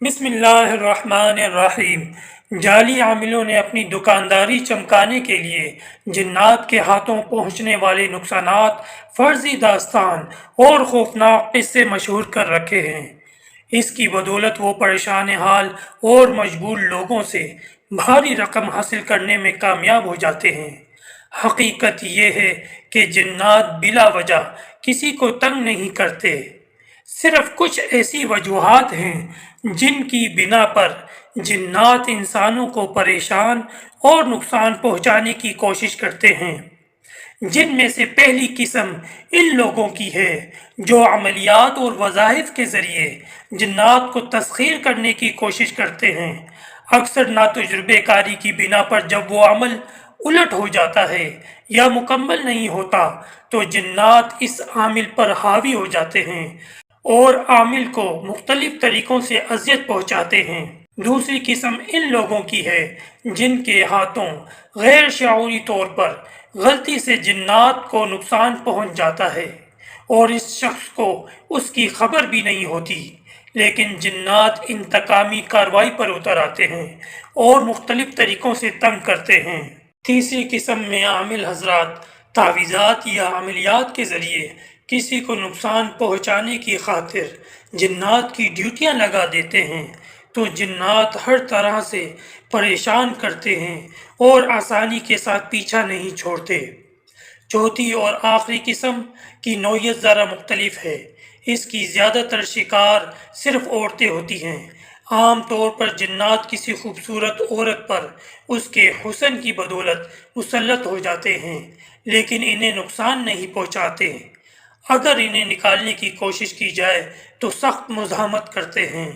بسم اللہ الرحمن الرحیم۔ جعلی عاملوں نے اپنی دکانداری چمکانے کے لیے جنات کے ہاتھوں پہنچنے والے نقصانات، فرضی داستان اور خوفناک قصے مشہور کر رکھے ہیں۔ اس کی بدولت وہ پریشان حال اور مجبور لوگوں سے بھاری رقم حاصل کرنے میں کامیاب ہو جاتے ہیں۔ حقیقت یہ ہے کہ جنات بلا وجہ کسی کو تنگ نہیں کرتے۔ صرف کچھ ایسی وجوہات ہیں جن کی بنا پر جنات انسانوں کو پریشان اور نقصان پہنچانے کی کوشش کرتے ہیں، جن میں سے پہلی قسم ان لوگوں کی ہے جو عملیات اور وظائف کے ذریعے جنات کو تسخیر کرنے کی کوشش کرتے ہیں۔ اکثر ناتجربے کاری کی بنا پر جب وہ عمل الٹ ہو جاتا ہے یا مکمل نہیں ہوتا تو جنات اس عامل پر حاوی ہو جاتے ہیں اور عامل کو مختلف طریقوں سے اذیت پہنچاتے ہیں۔ دوسری قسم ان لوگوں کی ہے جن کے ہاتھوں غیر شعوری طور پر غلطی سے جنات کو نقصان پہنچ جاتا ہے اور اس شخص کو اس کی خبر بھی نہیں ہوتی، لیکن جنات انتقامی کارروائی پر اتر آتے ہیں اور مختلف طریقوں سے تنگ کرتے ہیں۔ تیسری قسم میں عامل حضرات تعویذات یا عملیات کے ذریعے کسی کو نقصان پہنچانے کی خاطر جنات کی ڈیوٹیاں لگا دیتے ہیں، تو جنات ہر طرح سے پریشان کرتے ہیں اور آسانی کے ساتھ پیچھا نہیں چھوڑتے۔ چوتھی اور آخری قسم کی نوعیت ذرا مختلف ہے۔ اس کی زیادہ تر شکار صرف عورتیں ہوتی ہیں۔ عام طور پر جنات کسی خوبصورت عورت پر اس کے حسن کی بدولت مسلط ہو جاتے ہیں، لیکن انہیں نقصان نہیں پہنچاتے۔ اگر انہیں نکالنے کی کوشش کی جائے تو سخت مزاحمت کرتے ہیں۔